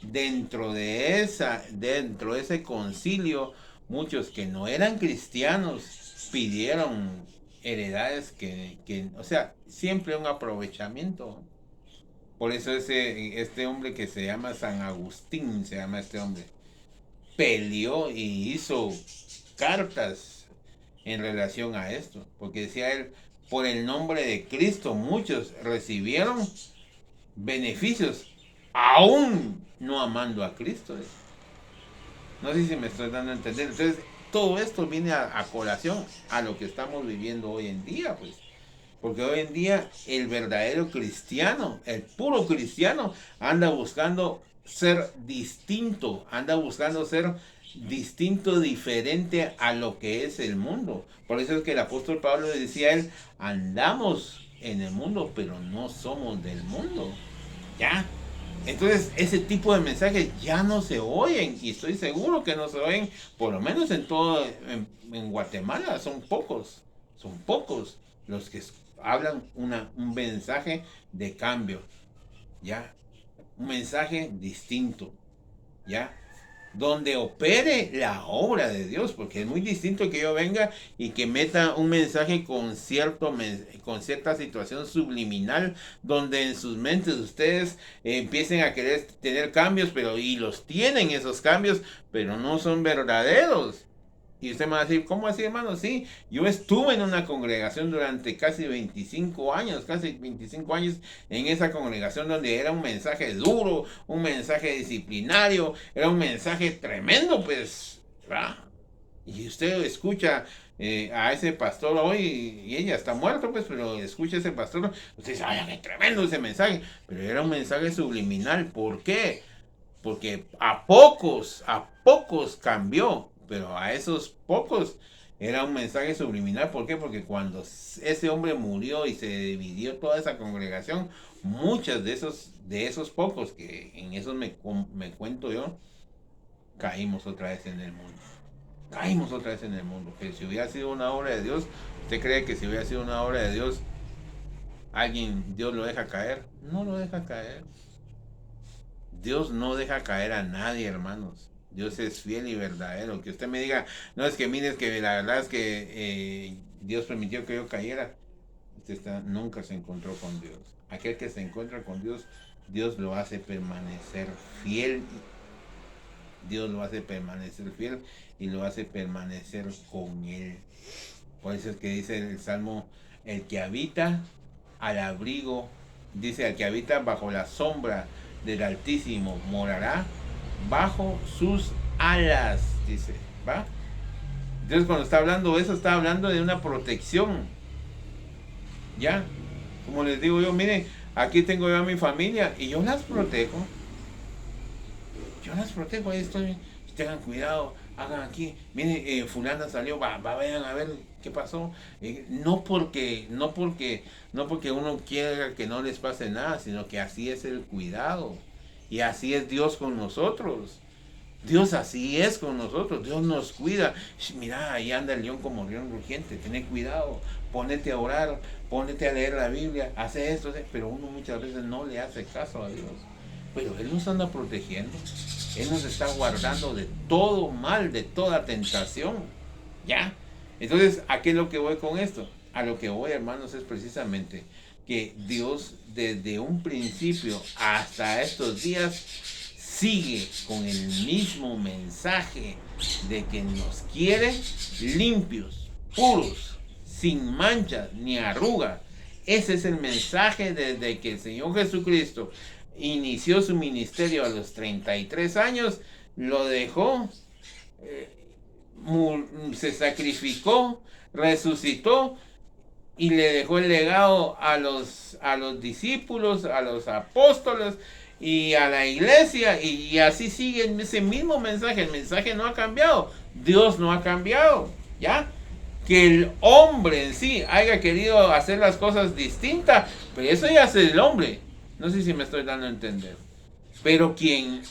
dentro de ese concilio, muchos que no eran cristianos pidieron heredades o sea, siempre un aprovechamiento. Por eso este hombre que se llama San Agustín, se llama este hombre, peleó y hizo cartas en relación a esto, porque decía él, por el nombre de Cristo muchos recibieron beneficios, aún no amando a Cristo. No sé si me estoy dando a entender. Entonces, todo esto viene a colación a lo que estamos viviendo hoy en día, pues. Porque hoy en día el verdadero cristiano, el puro cristiano, anda buscando ser distinto, diferente a lo que es el mundo. Por eso es que el apóstol Pablo decía a él, andamos en el mundo, pero no somos del mundo. ¿Ya? Entonces, ese tipo de mensajes ya no se oyen, y estoy seguro que no se oyen, por lo menos en Guatemala, son pocos los que hablan un mensaje de cambio, ¿ya? Un mensaje distinto, ¿ya? Donde opere la obra de Dios, porque es muy distinto que yo venga y que meta un mensaje con cierta situación subliminal, donde en sus mentes ustedes empiecen a querer tener cambios, y los tienen esos cambios, pero no son verdaderos. Y usted me va a decir, ¿cómo así, hermano? Sí, yo estuve en una congregación durante casi 25 años en esa congregación donde era un mensaje duro, un mensaje disciplinario, era un mensaje tremendo, pues, ¿verdad? Y usted escucha a ese pastor hoy, y ella está muerta, pues, pero escucha a ese pastor, usted dice, ay, qué tremendo ese mensaje, pero era un mensaje subliminal. ¿Por qué? Porque a pocos cambió, pero a esos pocos era un mensaje subliminal. ¿Por qué? Porque cuando ese hombre murió y se dividió toda esa congregación, muchos de esos pocos, que en esos me cuento yo, caímos otra vez en el mundo. Pero si hubiera sido una obra de Dios, ¿usted cree que si hubiera sido una obra de Dios, Dios lo deja caer? No lo deja caer. Dios no deja caer a nadie, hermanos. Dios es fiel y verdadero. Que usted me diga, no, es que mire, es que la verdad es que Dios permitió que yo cayera. Nunca se encontró con Dios. Aquel que se encuentra con Dios, Dios lo hace permanecer fiel. Dios lo hace permanecer fiel y lo hace permanecer con Él. Por eso es que dice el Salmo, el que habita al abrigo, dice, el que habita bajo la sombra del Altísimo morará bajo sus alas, dice, ¿va? Entonces cuando está hablando de eso, está hablando de una protección, ¿ya? Como les digo yo, miren, aquí tengo yo a mi familia y yo las protejo, ahí estoy, tengan cuidado, hagan aquí, miren, fulana salió, vayan a ver qué pasó, no porque uno quiera que no les pase nada, sino que así es el cuidado, y así es Dios con nosotros. Dios así es con nosotros, Dios nos cuida. Mira, ahí anda el león como león rugiente, ten cuidado, ponete a orar, ponete a leer la Biblia, hace esto, pero uno muchas veces no le hace caso a Dios. Pero Él nos anda protegiendo, Él nos está guardando de todo mal, de toda tentación, ¿ya? Entonces, ¿a qué es lo que voy con esto? A lo que voy, hermanos, es precisamente que Dios desde un principio hasta estos días sigue con el mismo mensaje de que nos quiere limpios, puros, sin manchas ni arrugas. Ese es el mensaje desde que el Señor Jesucristo inició su ministerio a los 33 años, lo dejó, se sacrificó, resucitó y le dejó el legado a los discípulos, a los apóstoles y a la iglesia, y así sigue ese mismo mensaje. El mensaje no ha cambiado, Dios no ha cambiado, ¿ya? Que el hombre en sí haya querido hacer las cosas distintas, pero eso ya es el hombre. No sé si me estoy dando a entender. Pero quien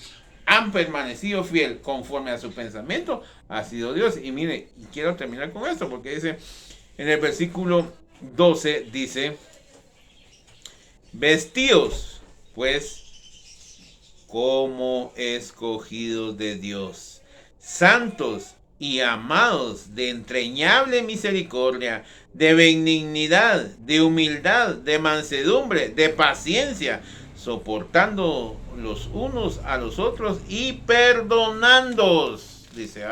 han permanecido fiel conforme a su pensamiento ha sido Dios. Y mire, quiero terminar con esto porque dice, en el versículo 12 dice, vestíos pues como escogidos de Dios, santos y amados, de entrañable misericordia, de benignidad, de humildad, de mansedumbre, de paciencia, soportando los unos a los otros y perdonándoos. Dice,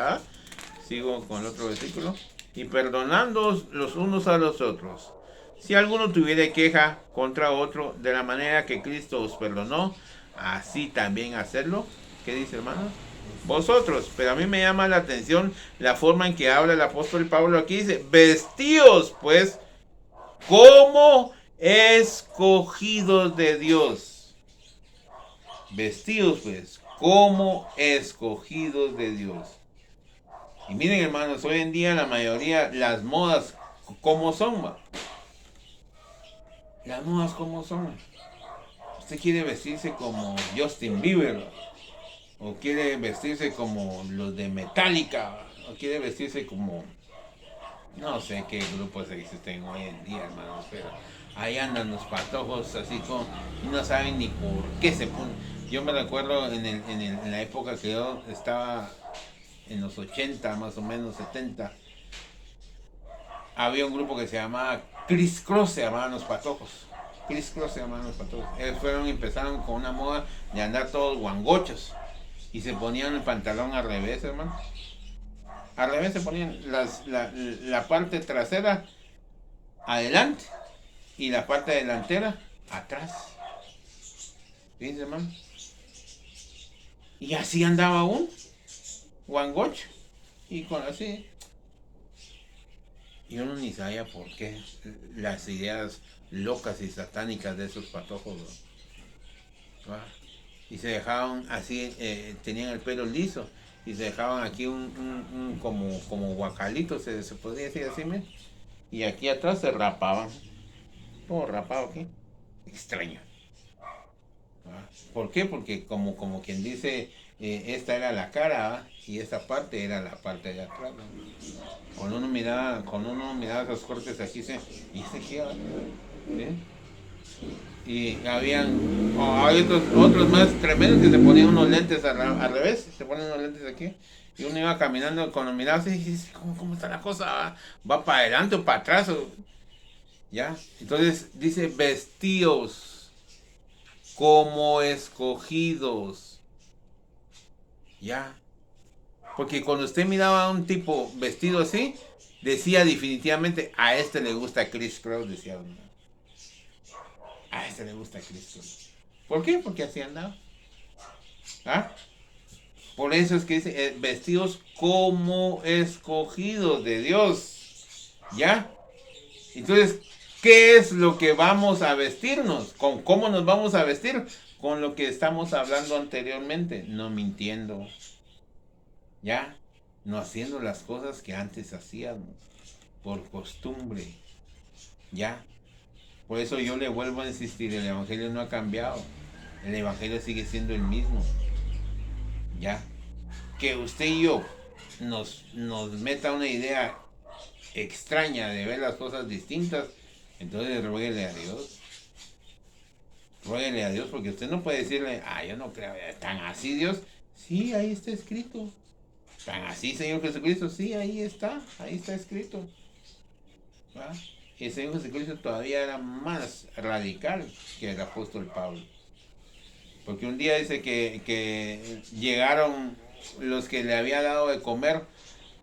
sigo con el otro versículo. Y perdonándoos los unos a los otros. Si alguno tuviera queja contra otro, de la manera que Cristo os perdonó, así también hacerlo. ¿Qué dice, hermanos? Vosotros. Pero a mí me llama la atención la forma en que habla el apóstol Pablo aquí. Dice, vestíos pues como escogidos de Dios. Vestíos pues como escogidos de Dios. Y miren, hermanos, hoy en día la mayoría, las modas, ¿cómo son? Las modas, ¿cómo son? Usted quiere vestirse como Justin Bieber, o quiere vestirse como los de Metallica, o quiere vestirse como, no sé qué grupos existen hoy en día, hermanos, pero ahí andan los patojos así como, y no saben ni por qué se ponen. Yo me recuerdo en la época que yo estaba en los 80, más o menos 70, había un grupo que se llamaba Criss Cross, se llamaban los patojos. Criss Cross se llamaban los patojos. Ellos empezaron con una moda de andar todos guangochos y se ponían el pantalón al revés, hermano. Al revés se ponían la parte trasera adelante y la parte delantera atrás. ¿Fíjense, hermano? Y así andaba un guangocho. Y con así. Y uno ni sabía por qué las ideas locas y satánicas de esos patojos, ¿no? Y se dejaban así, tenían el pelo liso y se dejaban aquí un como guacalito, se podría decir así, ¿me? Y aquí atrás se rapaban, todo rapado aquí, extraño. ¿Por qué? Porque como quien dice, esta era la cara, y esta parte era la parte de atrás, ¿no? Cuando uno miraba esos cortes aquí, ¿y este qué? ¿Sí? Y hay otros más tremendos que se ponían unos lentes al revés, se ponen unos lentes aquí. Y uno iba caminando, cuando miraba así, y dice, ¿cómo está la cosa? ¿Va para adelante o para atrás? ¿Ya? Entonces dice, vestíos como escogidos. ¿Ya? Porque cuando usted miraba a un tipo vestido así, decía definitivamente, a este le gusta Criss Cross, decía uno. A este le gusta Criss Cross. ¿Por qué? Porque así andaba. Por eso es que dice, vestidos como escogidos de Dios. ¿Ya? Entonces, ¿qué es lo que vamos a vestirnos? ¿Con cómo nos vamos a vestir? Con lo que estamos hablando anteriormente, no mintiendo. ¿Ya? No haciendo las cosas que antes hacíamos, por costumbre. ¿Ya? Por eso yo le vuelvo a insistir, el Evangelio no ha cambiado. El Evangelio sigue siendo el mismo. ¿Ya? Que usted y yo nos meta una idea extraña de ver las cosas distintas, entonces ruéguele a Dios. Ruéguele a Dios, porque usted no puede decirle, yo no creo, tan así Dios. Sí, ahí está escrito. Tan así, Señor Jesucristo, sí, ahí está escrito. ¿Va? Y el Señor Jesucristo todavía era más radical que el apóstol Pablo. Porque un día dice que llegaron los que le había dado de comer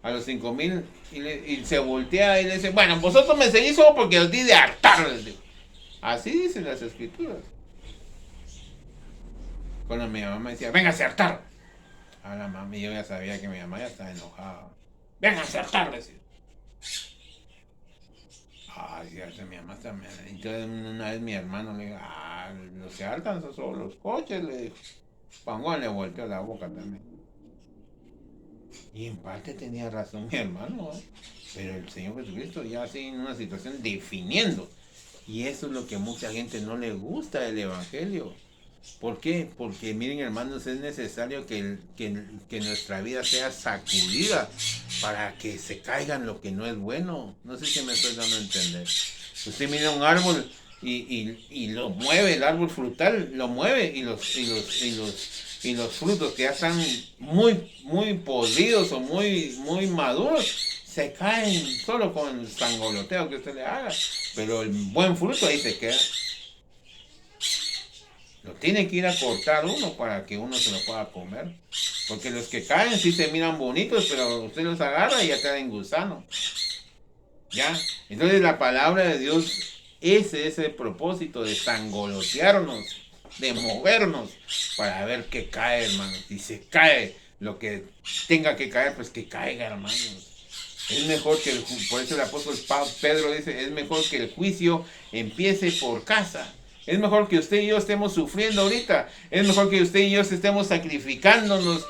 a los 5,000 y se voltea y le dice, bueno, vosotros me seguís solo porque os di de hartar, les digo. Así dicen las escrituras. Cuando mi mamá me decía, véngase a hartar. A la mami, yo ya sabía que mi mamá ya estaba enojada. Véngase a hartar, le decía. Cierto, mi mamá también. Entonces una vez mi hermano le dijo, los que hartan son solo los coches, le dijo. Pangón le volteó la boca también. Y en parte tenía razón mi hermano, pero el Señor Jesucristo ya así en una situación definiendo. Y eso es lo que a mucha gente no le gusta del Evangelio. ¿Por qué? Porque miren, hermanos, es necesario que nuestra vida sea sacudida para que se caigan lo que no es bueno. No sé si me estoy dando a entender. Usted mira un árbol y lo mueve el árbol frutal, lo mueve y los frutos que ya están muy podridos o muy maduros se caen solo con el sangoloteo que usted le haga, pero el buen fruto ahí se queda. Lo tiene que ir a cortar uno para que uno se lo pueda comer. Porque los que caen sí se miran bonitos, pero usted los agarra y ya quedan gusanos. ¿Ya? Entonces la palabra de Dios, ese es el propósito de sangolotearnos, de movernos, para ver qué cae, hermanos. Si se cae lo que tenga que caer, pues que caiga, hermanos. Es mejor que por eso el apóstol Pedro dice, es mejor que el juicio empiece por casa. Es mejor que usted y yo estemos sufriendo ahorita. Es mejor que usted y yo estemos sacrificándonos,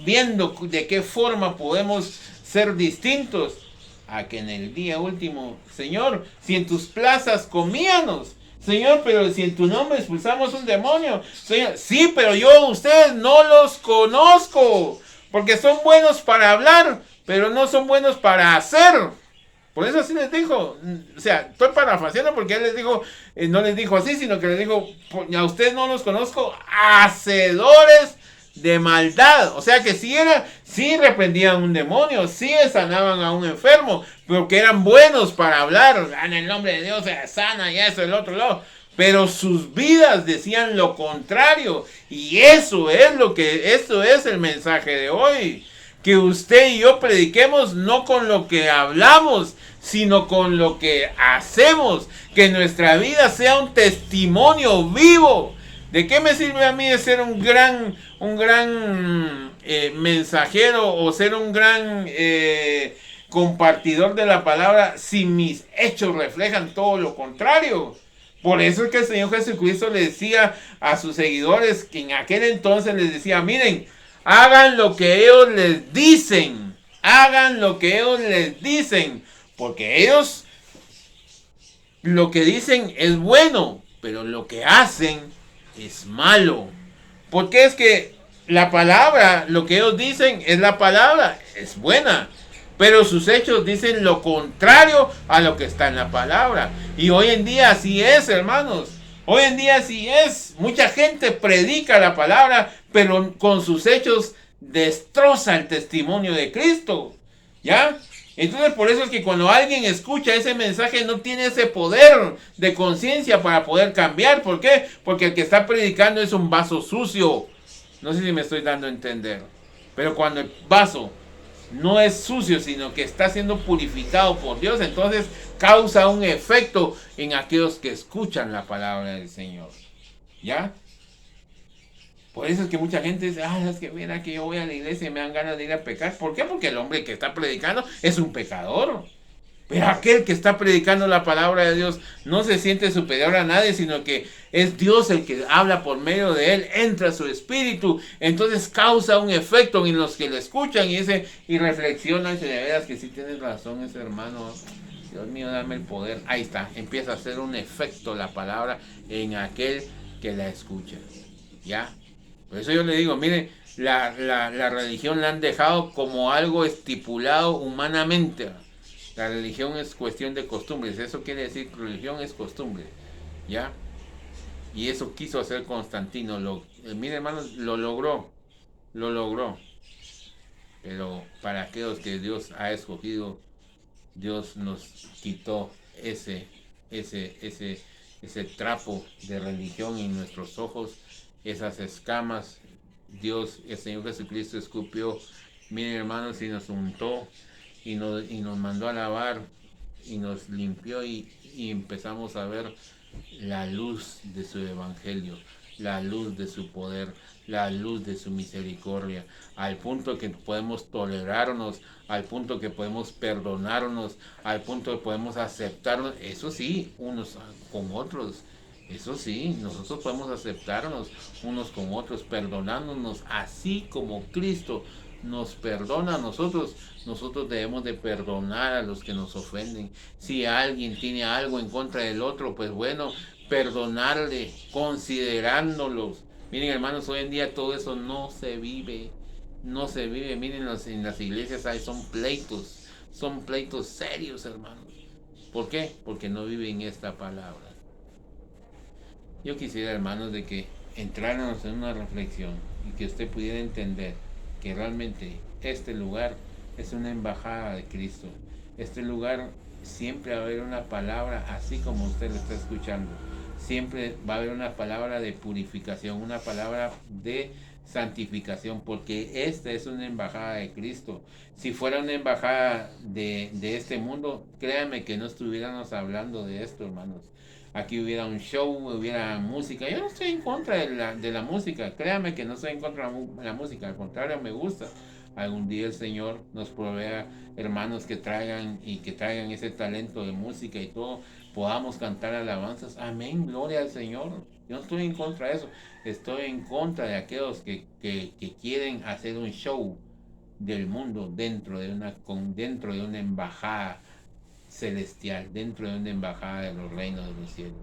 viendo de qué forma podemos ser distintos, a que en el día último, Señor, si en tus plazas comíamos, Señor, pero si en tu nombre expulsamos un demonio, Señor, sí, pero yo a ustedes no los conozco, porque son buenos para hablar, pero no son buenos para hacer. Por eso así les dijo, o sea, estoy parafraseando porque él les dijo, no les dijo así, sino que les dijo, a ustedes no los conozco, hacedores de maldad. O sea que sí reprendían un demonio, sí sanaban a un enfermo, pero que eran buenos para hablar, en el nombre de Dios se sana y eso, el otro lado. Pero sus vidas decían lo contrario. Y eso es el mensaje de hoy. Que usted y yo prediquemos no con lo que hablamos, sino con lo que hacemos. Que nuestra vida sea un testimonio vivo. ¿De qué me sirve a mí de ser un gran mensajero o ser un gran compartidor de la palabra si mis hechos reflejan todo lo contrario? Por eso es que el Señor Jesucristo le decía a sus seguidores, que en aquel entonces les decía, miren, hagan lo que ellos les dicen. Hagan lo que ellos les dicen. Porque ellos lo que dicen es bueno, pero lo que hacen es malo. Porque es que la palabra, lo que ellos dicen es la palabra, es buena. Pero sus hechos dicen lo contrario a lo que está en la palabra. Y hoy en día así es, hermanos. Hoy en día así es. Mucha gente predica la palabra, pero con sus hechos destroza el testimonio de Cristo. ¿Ya? Entonces por eso es que cuando alguien escucha ese mensaje no tiene ese poder de conciencia para poder cambiar. ¿Por qué? Porque el que está predicando es un vaso sucio. No sé si me estoy dando a entender. Pero cuando el vaso no es sucio, sino que está siendo purificado por Dios, entonces causa un efecto en aquellos que escuchan la palabra del Señor. ¿Ya? Por eso es que mucha gente dice, es que mira que yo voy a la iglesia y me dan ganas de ir a pecar. ¿Por qué? Porque el hombre que está predicando es un pecador. Pero aquel que está predicando la palabra de Dios no se siente superior a nadie, sino que es Dios el que habla por medio de él, entra su espíritu, entonces causa un efecto en los que le escuchan y reflexionan, y de veras que sí tienes razón ese hermano, Dios mío, dame el poder. Ahí está, empieza a hacer un efecto la palabra en aquel que la escucha. ¿Ya? Por eso yo le digo, mire, la religión la han dejado como algo estipulado humanamente. La religión es cuestión de costumbres. Eso quiere decir que religión es costumbre. ¿Ya? Y eso quiso hacer Constantino. Mire, hermanos, lo logró. Lo logró. Pero para aquellos que Dios ha escogido, Dios nos quitó ese trapo de religión en nuestros ojos, esas escamas. Dios, el Señor Jesucristo escupió, miren hermanos, y nos untó y nos mandó a lavar y nos limpió y empezamos a ver la luz de su evangelio, la luz de su poder, la luz de su misericordia, al punto que podemos tolerarnos, al punto que podemos perdonarnos, al punto que podemos aceptarnos, eso sí, unos con otros. Eso sí, nosotros podemos aceptarnos unos con otros, perdonándonos, así como Cristo nos perdona a nosotros. Nosotros debemos de perdonar a los que nos ofenden. Si alguien tiene algo en contra del otro, pues bueno, perdonarle, considerándolos. Miren, hermanos, hoy en día todo eso no se vive. No se vive. Miren, en las iglesias son pleitos serios, hermanos. ¿Por qué? Porque no viven esta palabra. Yo quisiera, hermanos, de que entráramos en una reflexión y que usted pudiera entender que realmente este lugar es una embajada de Cristo. Este lugar siempre va a haber una palabra así como usted lo está escuchando. Siempre va a haber una palabra de purificación, una palabra de santificación, porque esta es una embajada de Cristo. Si fuera una embajada de este mundo, créanme que no estuviéramos hablando de esto, hermanos. Aquí hubiera un show, hubiera música. Yo no estoy en contra de la música, créanme que no estoy en contra de la música, al contrario, me gusta. Algún día el Señor nos provea hermanos que traigan ese talento de música y todo, podamos cantar alabanzas. Amén, gloria al Señor. Yo no estoy en contra de eso, estoy en contra de aquellos que quieren hacer un show del mundo dentro de una embajada celestial, dentro de una embajada de los reinos de los cielos.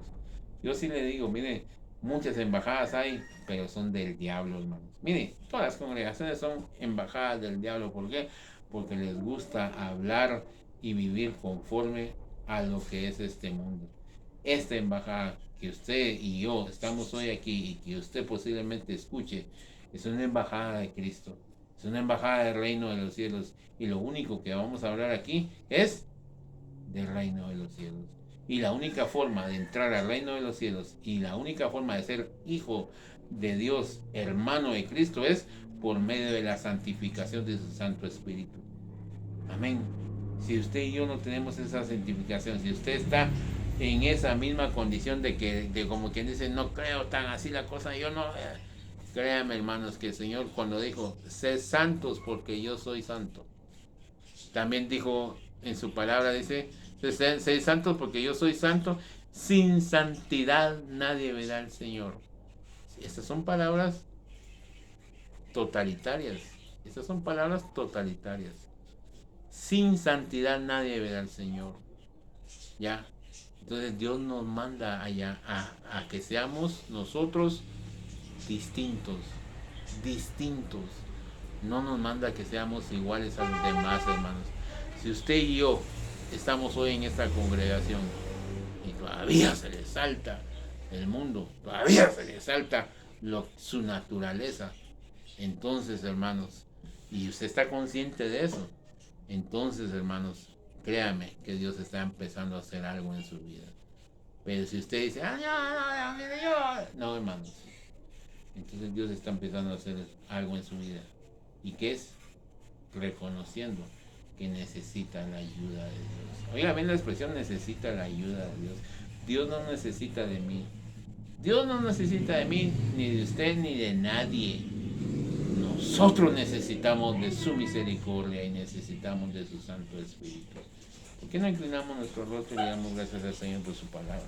Yo sí le digo, mire, muchas embajadas hay, pero son del diablo, hermanos. Mire, todas las congregaciones son embajadas del diablo. ¿Por qué? Porque les gusta hablar y vivir conforme a lo que es este mundo. Esta embajada que usted y yo estamos hoy aquí y que usted posiblemente escuche, es una embajada de Cristo. Es una embajada del reino de los cielos. Y lo único que vamos a hablar aquí es del reino de los cielos. Y la única forma de entrar al reino de los cielos y la única forma de ser hijo de Dios, hermano de Cristo, es por medio de la santificación de su Santo Espíritu. Amén. Si usted y yo no tenemos esa santificación, si usted está en esa misma condición de como quien dice, no creo tan así la cosa, yo no... Créanme, hermanos, que el Señor cuando dijo, sed santos porque yo soy santo, también dijo en su palabra, dice, sed santos porque yo soy santo, sin santidad nadie verá al Señor. Estas son palabras totalitarias, estas son palabras totalitarias. Sin santidad nadie verá al Señor. ¿Ya? Entonces Dios nos manda allá a que seamos nosotros distintos. No nos manda a que seamos iguales a los demás, hermanos. Si usted y yo estamos hoy en esta congregación y todavía se le salta el mundo, todavía se le salta su naturaleza, entonces, hermanos, y usted está consciente de eso, entonces, hermanos, créame que Dios está empezando a hacer algo en su vida. Pero si usted dice, no, hermanos, entonces Dios está empezando a hacer algo en su vida. ¿Y qué es? Reconociendo que necesita la ayuda de Dios. Oiga, ven la expresión, necesita la ayuda de Dios. Dios no necesita de mí. Dios no necesita de mí, ni de usted, ni de nadie. Nosotros necesitamos de su misericordia y necesitamos de su Santo Espíritu. ¿Por qué no inclinamos nuestro rostro y le damos gracias al Señor por su palabra?